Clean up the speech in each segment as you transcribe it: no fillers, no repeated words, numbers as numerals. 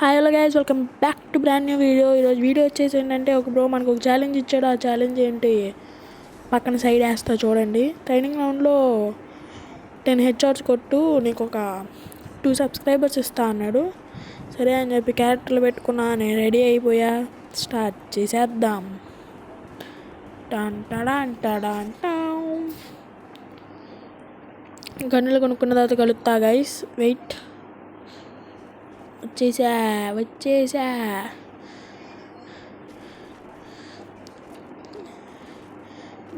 Hi hello guys, welcome back to brand new video. ఈరోజు video వచ్చేసి ఏంటంటే ఒక బ్రో మనకు ఒక ఛాలెంజ్ ఇచ్చాడు. ఆ ఛాలెంజ్ ఏంటి పక్కన సైడ్ వేస్తా చూడండి. ట్రైనింగ్ రౌండ్లో 10 హెచ్ఆర్స్ కొట్టు, నీకు ఒక 2 సబ్స్క్రైబర్స్ ఇస్తా అన్నాడు. సరే అని చెప్పి క్యారెక్టర్లు పెట్టుకున్నా, నేను రెడీ అయిపోయా. స్టార్ట్ చేసేద్దాం. గన్నులు కొనుక్కున్న తర్వాత కలుస్తా గైస్, వెయిట్. వచ్చేసా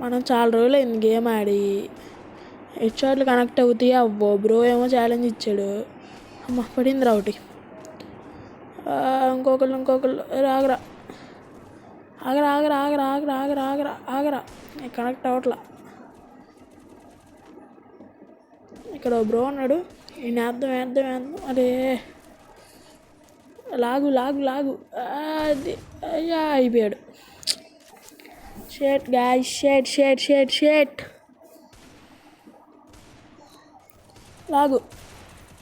మనం చాలా రోజులు అయింది గేమ్ ఆడి. హెడ్షాట్లు కనెక్ట్ అవుతాయి అవ్వో. బ్రో ఏమో ఛాలెంజ్ ఇచ్చాడు. అమ్మ పడింది ఒకటి. ఇంకొకళ్ళు ఆగరా ఆగరా ఆగరా ఆగరా ఆగరా ఆగరా ఆగరా ఆగరా కనెక్ట్ అవ్వట్లా. ఇక్కడ బ్రో ఉన్నాడు, ఈయన వేద్దాం. అరే లాగు అది అయ్యా అయిపోయాడు. షేట్ గాయ్, షేట్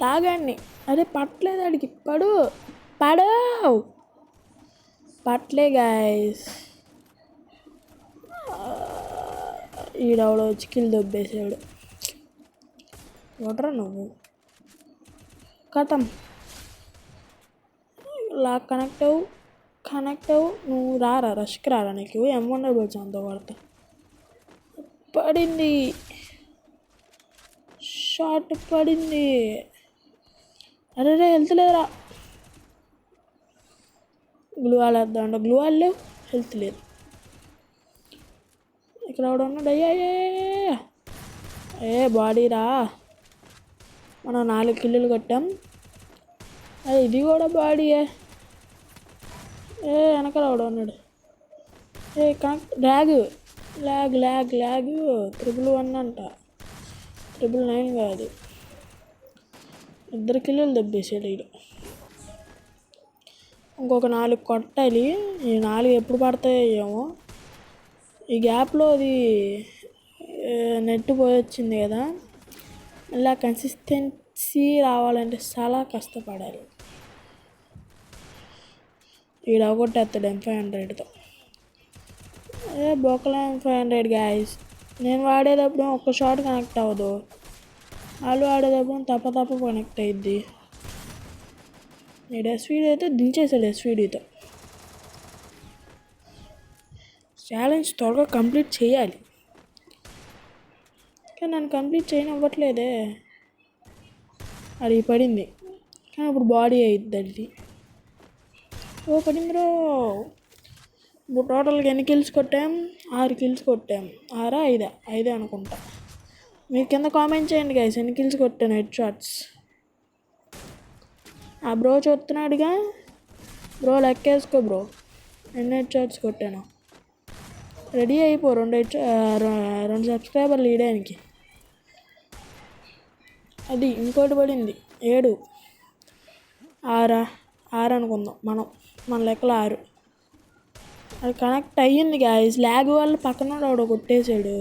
లాగండి. అరే పట్టలేదు, అడిగి పట్టలే గాయస్. ఈడవడో వచ్చి కిల్ దొబ్బేసాడు. వడరా నువ్వు కథం. లాగ్ కనెక్ట్ అవ్వు. నువ్వు రష్కి రారా, నీకు M1 అంత పడతా. పడింది, షార్ట్ పడింది. అరే హెల్త్ లేదురా. గ్లూ వాల్ వేద్దాం అంటే గ్లూ వాల్ లేవు, హెల్త్ లేదు. ఇక్కడ ఒకడు ఉన్నాడు. బాడీ రా. మనం 4 కిల్లులు కొట్టాం. ఇది కూడా బాడీయే. వెనకాల కూడా ఉన్నాడు. కనెక్ట్ ల్యాగ్ 111 అంట, 999 కాదు. 2 కిల్లులు దెబ్బేసాడు వీడు. ఇంకొక 4 కొట్టాలి. ఈ 4 ఎప్పుడు పడతాయో ఏమో. ఈ గ్యాప్లో అది నెట్ పోయొచ్చింది కదా, ఇలా కన్సిస్టెన్సీ రావాలంటే చాలా కష్టపడాలి. ఈడ కొట్టేస్తాడు M500తో. బొక్కల M500 గాయస్. నేను వాడేటప్పుడు ఒక్క షాట్ కనెక్ట్ అవ్వదు, వాళ్ళు ఆడేటప్పుడు తప్ప కనెక్ట్ అయ్యిద్ది. నేను SVD అయితే దించేసాడు. SVDతో ఛాలెంజ్ త్వరగా కంప్లీట్ చేయాలి, కానీ నన్ను కంప్లీట్ చేయనివ్వట్లేదే. అది పడింది, కానీ ఇప్పుడు బాడీ అయ్యిద్ది అది. పడింది రో. ఇప్పుడు టోటల్గా ఎన్ని కిల్స్ కొట్టాం? 6 కిల్స్ కొట్టాం. 6 5 అనుకుంటా. మీరు కింద కామెంట్ చేయండి గైస్, ఎన్ని కిల్స్ కొట్టాను హెడ్ షాట్స్. ఆ బ్రో చూస్తున్నాడుగా, బ్రో లెక్కేసుకో బ్రో, ఎన్ని హెడ్ షాట్స్ కొట్టాను. రెడీ అయిపో, 2 సబ్స్క్రైబర్లు ఇయడానికి. అది ఇంకోటి పడింది 7. 6 అనుకుందాం మన లెక్కలో 6. అది కనెక్ట్ అయ్యింది గాయస్. ల్యాగ్ వల్ల పక్కన వాడు కొట్టేశాడు.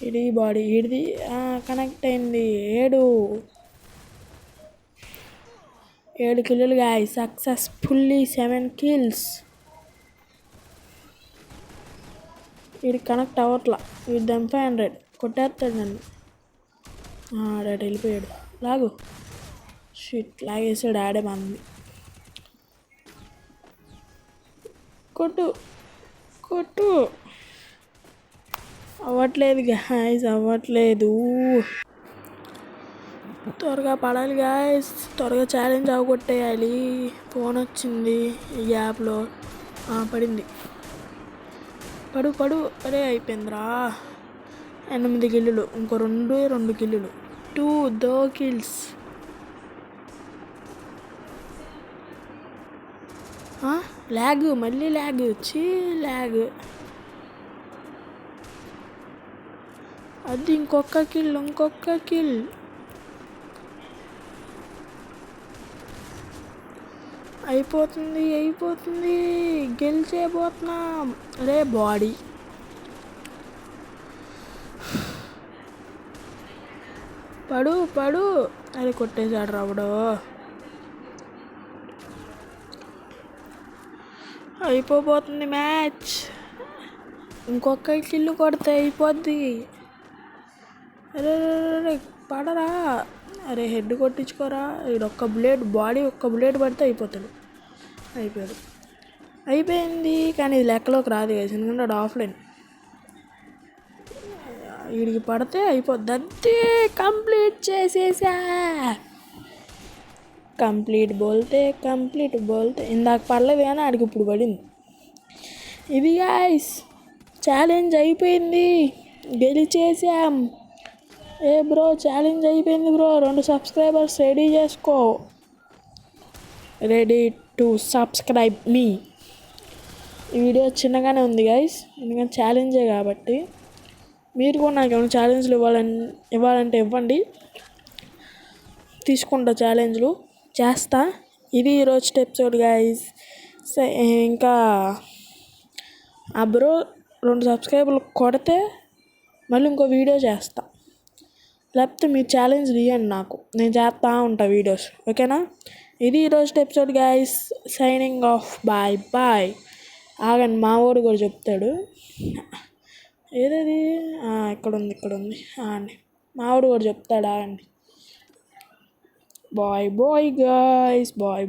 ఇది బాడీ ఇడిది కనెక్ట్ అయింది. 7 కిల్లులు గాయస్. Successfully 7 kills. వీడి కనెక్ట్ అవ్వట్లా. వీడి M500 కొట్టేస్తాడు నన్ను. రైట్ వెళ్ళిపోయాడు. లాగు షిట్, లాగేసాడు. ఆడే మంది. కొట్టు అవ్వట్లేదు గాయస్, అవ్వట్లేదు. త్వరగా పడాలి గాయస్, త్వరగా ఛాలెంజ్ అవగొట్టేయాలి. ఫోన్ వచ్చింది ఈ యాప్లో. పడింది. పడు. అరే అయిపోయిందిరా. 8 కిల్లులు. ఇంకో 2 కిల్లులు. 2 కిల్స్. మళ్ళీ ల్యాగ్ ల్యాగ్. అది ఇంకొక కిల్. అయిపోతుంది. గెలిచేపోతున్నాం. అరే బాడీ. పడు అది కొట్టేశాడు రావుడు. అయిపోబోతుంది మ్యాచ్. ఇంకొక కిల్లు కొడితే అయిపోద్ది. అరే పడరా. అరే హెడ్ కొట్టించుకోరా. ఇది ఒక్క బ్లేడ్ పడితే అయిపోతాడు. అయిపోయింది. కానీ ఇది లెక్కలోకి రాదు కదా, ఎందుకంటే అది ఆఫ్లైన్. వీడికి పడితే అయిపోద్ది. అంతే, కంప్లీట్ చేసేసా. కంప్లీట్ బోల్తే ఇందాక పడలేదు కానీ ఆడికి ఇప్పుడు పడింది. ఇది గైస్ ఛాలెంజ్ అయిపోయింది, గెలిచేసాం. బ్రో ఛాలెంజ్ అయిపోయింది బ్రో. 2 సబ్స్క్రైబర్స్ రెడీ చేసుకో. రెడీ టు సబ్స్క్రైబ్ మీ. ఈ వీడియో చిన్నగానే ఉంది గైస్, ఎందుకంటే ఛాలెంజే కాబట్టి. మీరు కూడా నాకు ఏమైనా ఛాలెంజ్లు ఇవ్వాలంటే ఇవ్వండి, తీసుకుంటా. ఛాలెంజ్లు చేస్తా. ఇది ఈరోజు ఎపిసోడ్ గైస్. ఇంకా ఆ బ్రో 2 సబ్స్క్రైబర్లు కొడితే మళ్ళీ ఇంకో వీడియో చేస్తా. లేకపోతే మీరు ఛాలెంజ్లు ఇవ్వండి నాకు, నేను చేస్తూ ఉంటా వీడియోస్. ఓకేనా? ఇది ఈరోజు episode guys. Signing off. Bye. ఆగండి, మా వాడు కూడా చెప్తాడు. ఏదది? ఇక్కడ ఉంది. అండి, మా వాడు కూడా చెప్తాడు. ఆగండి. Bye guys. బాయ్.